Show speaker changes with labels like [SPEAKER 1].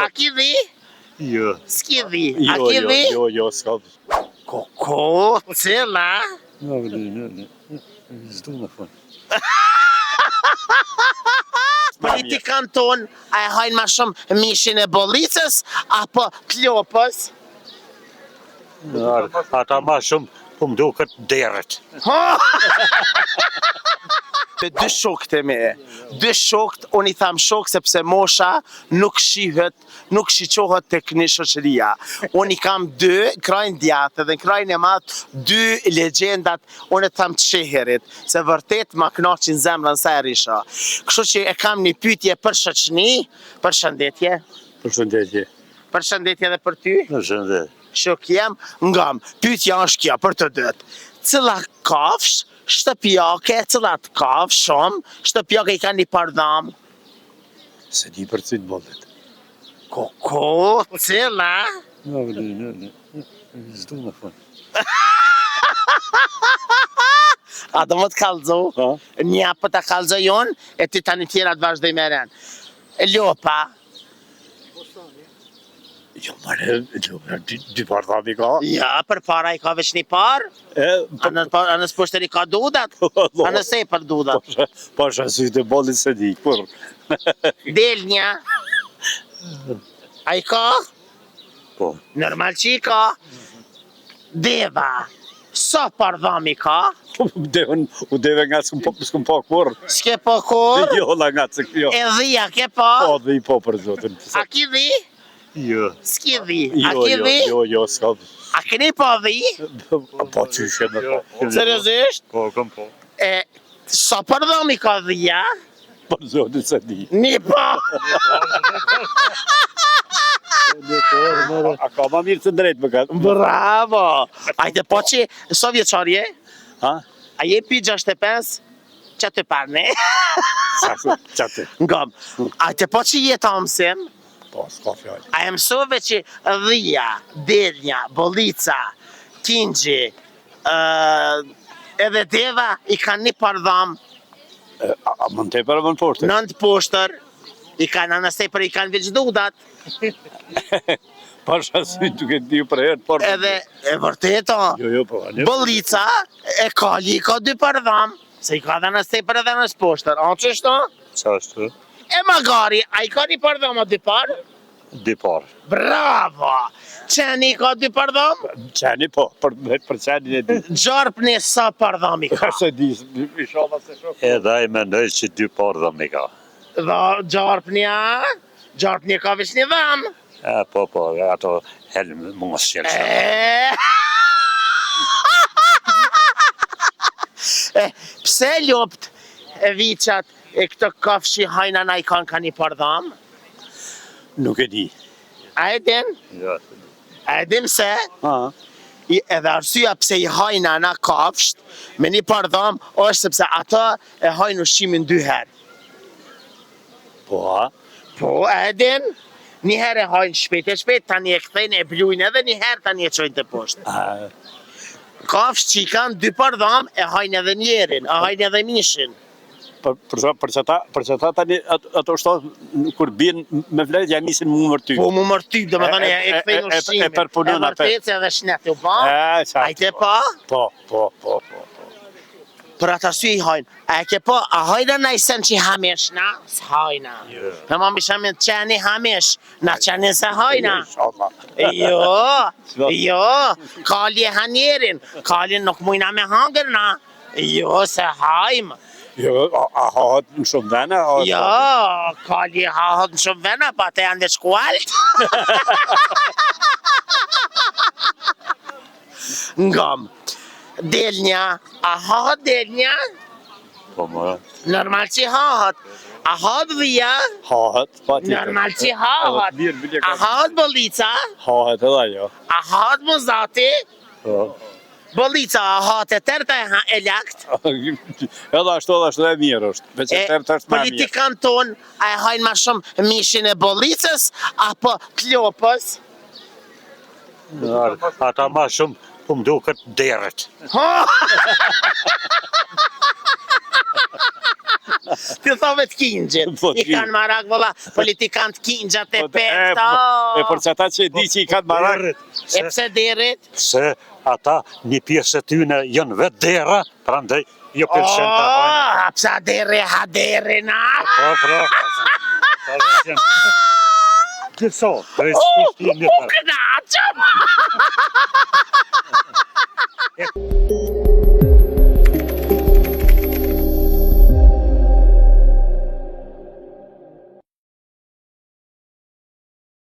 [SPEAKER 1] A ki dhi?
[SPEAKER 2] Jo.
[SPEAKER 1] S'ki dhi? A ki dhi?
[SPEAKER 2] Jo, s'ka.
[SPEAKER 1] Koko, cila?
[SPEAKER 2] Zdo në fund.
[SPEAKER 1] Politikan ton, a e hajnë ma shumë mishin e bollicës, apo klopës?
[SPEAKER 2] Ata ma shumë, po më duket derët.
[SPEAKER 1] Të dy shokët e me, dy shokët, unë i tham shokë sepse mosha nuk shihet, nuk shiqohet tek një shoqëria. Unë i kam dy, krajnë djathë dhe në krajnë e matë, dy legjendat, unë e tham të sheherit, se vërtet ma knaqin zemrën sa e risha. Kështu që e kam një pyetje për shoqëni, për shëndetje.
[SPEAKER 2] Përshëndetje.
[SPEAKER 1] Për shëndetje dhe për ty.
[SPEAKER 2] Përshëndetje.
[SPEAKER 1] Shok jem, ngam, pyetja është kjo për të dytë. Cilla kafsh shtëpiake, cilat kafsh shumë, shtëpiake i ka një pardham?
[SPEAKER 2] Se di për cytë bollet.
[SPEAKER 1] Koko, cila?
[SPEAKER 2] Zdo në fund.
[SPEAKER 1] A do më të kalzo? Një për të kalzo jonë, e ty tani tjera të vazhdoj me ren. Lopa.
[SPEAKER 2] Jo, mare, dy pardhami ka.
[SPEAKER 1] Ja, për para i ka veç një par. Anës poshtër i ka dudat. Anës e për dudat.
[SPEAKER 2] Pasha sytë e bollit se di, kur.
[SPEAKER 1] Delnja. A i ka?
[SPEAKER 2] Po.
[SPEAKER 1] Normal që i ka. Deva. Sa pardhami ka?
[SPEAKER 2] U deve nga s'kum po kur.
[SPEAKER 1] S'ke po kur?
[SPEAKER 2] Jo, la nga se kjo.
[SPEAKER 1] E dhia ke po?
[SPEAKER 2] Po, dhe i po për zotën.
[SPEAKER 1] A ki dhi?
[SPEAKER 2] Jo.
[SPEAKER 1] S'ki dhi? A ki dhi?
[SPEAKER 2] Jo, s'ka.
[SPEAKER 1] A keni po dhi?
[SPEAKER 2] Po, qyshe në po.
[SPEAKER 1] Seriozisht?
[SPEAKER 2] Po, kom po.
[SPEAKER 1] Sa pardhami ka dhia?
[SPEAKER 2] Për zotën se di.
[SPEAKER 1] Një po!
[SPEAKER 2] A ka ma mirë të drejtë më ka.
[SPEAKER 1] Bravo! Ajde po që, so vjeqarje?
[SPEAKER 2] Ha?
[SPEAKER 1] A je pi 65? Që të parne?
[SPEAKER 2] Qatë.
[SPEAKER 1] Ngam, ajde po që jetë amësim?
[SPEAKER 2] Po, s'ka fjallë.
[SPEAKER 1] A e mësove që dhia, delnja, bollica, kingji, edhe deva i kanë një pardham?
[SPEAKER 2] A më në tepër e më në poshtë?
[SPEAKER 1] Nëndë poshtër, i kanë anës tepër, i kanë veç dudat.
[SPEAKER 2] Pasha sy duke t'ju për herë, por...
[SPEAKER 1] Edhe, e vërteto,
[SPEAKER 2] Jo, po,
[SPEAKER 1] bollica e kali i ka dy pardham, se i ka dhe anës tepër edhe anës poshtër. A qështo?
[SPEAKER 2] Qashtu?
[SPEAKER 1] E magari, a i ka një pardham a dy par?
[SPEAKER 2] Dy par.
[SPEAKER 1] Bravo! Qeni ka dy pardham?
[SPEAKER 2] Qeni po, për qenin e di.
[SPEAKER 1] Gjarpni sa pardham i ka?
[SPEAKER 2] Se di, i shova se shok. Edhe i mendoj që dy pardham i ka.
[SPEAKER 1] Dhe Gjarpnia? Gjarpnia ka veç një dham?
[SPEAKER 2] Po, ato helmë mos qelë.
[SPEAKER 1] Pse lopt e viqat e këto kafshi hajna na i kanë ka një pardham?
[SPEAKER 2] Nuk e di.
[SPEAKER 1] A e din?
[SPEAKER 2] Jo.
[SPEAKER 1] A e din se?
[SPEAKER 2] Ha.
[SPEAKER 1] Edhe arsyeja pse i hajna na kafsht me një pardham është sepse ata e hajnë ushqimin 2 herë.
[SPEAKER 2] Po, ha?
[SPEAKER 1] Po, a e din? Një herë e hajnë shpejt, tani e kthejnë, e blujnë edhe një herë tani e qojnë të poshtë. Kafsht që i kanë 2 pardham e hajnë edhe njerin, e hajnë edhe mishin.
[SPEAKER 2] Për që ta tani ato shtonë kur bien me vlerë janë nisin mu mërty.
[SPEAKER 1] Po mu mërty, do me thënë e kthejnë ushqimin.
[SPEAKER 2] E përpunon atë.
[SPEAKER 1] E vërtet edhe shnet, u pa? Ajte pa?
[SPEAKER 2] Po.
[SPEAKER 1] Për atë arsye i hajnë. A e ke po, a hajna na i sen që hamesh na? S'hajna. Në më bishamin të qeni hamesh, na qeni se hajna. Jo, kalli e hanjerin, kalli nuk mujna me hangër na. Jo, se hajmë.
[SPEAKER 2] Jo, a hahet në shumë vene?
[SPEAKER 1] Jo, kalli hahet në shumë vene, pa të janë dhe shkualt. Ngam. Delnja, a hahet delnja?
[SPEAKER 2] Po, më.
[SPEAKER 1] Normal që hahet. A hahet dhia?
[SPEAKER 2] Hahet, pa tjetër.
[SPEAKER 1] Normal që hahet. A hahet bollica?
[SPEAKER 2] Hahet edhe jo.
[SPEAKER 1] A hahet muzati?
[SPEAKER 2] Po.
[SPEAKER 1] Bollica, a hahet e tërta e lakt?
[SPEAKER 2] Edhe ashtu e mirë është. Veç e tërta është me mirë.
[SPEAKER 1] Politikan ton, a e hajnë ma shumë mishin e bollicës, apo klopës?
[SPEAKER 2] Ata ma shumë, po më duket derët.
[SPEAKER 1] Ti thove të kingjit.
[SPEAKER 2] Po,
[SPEAKER 1] I kanë marak vëlla, politikan të kingjat e pet.
[SPEAKER 2] E për që ata që e di që i kanë marak.
[SPEAKER 1] E pse derit?
[SPEAKER 3] Se ata një pjesë e tyne janë vetë dera, prandaj jo pëlqen ta hajnë.
[SPEAKER 1] Psa deri ha deri na.
[SPEAKER 3] Po, Che so, per
[SPEAKER 1] Knaqëm!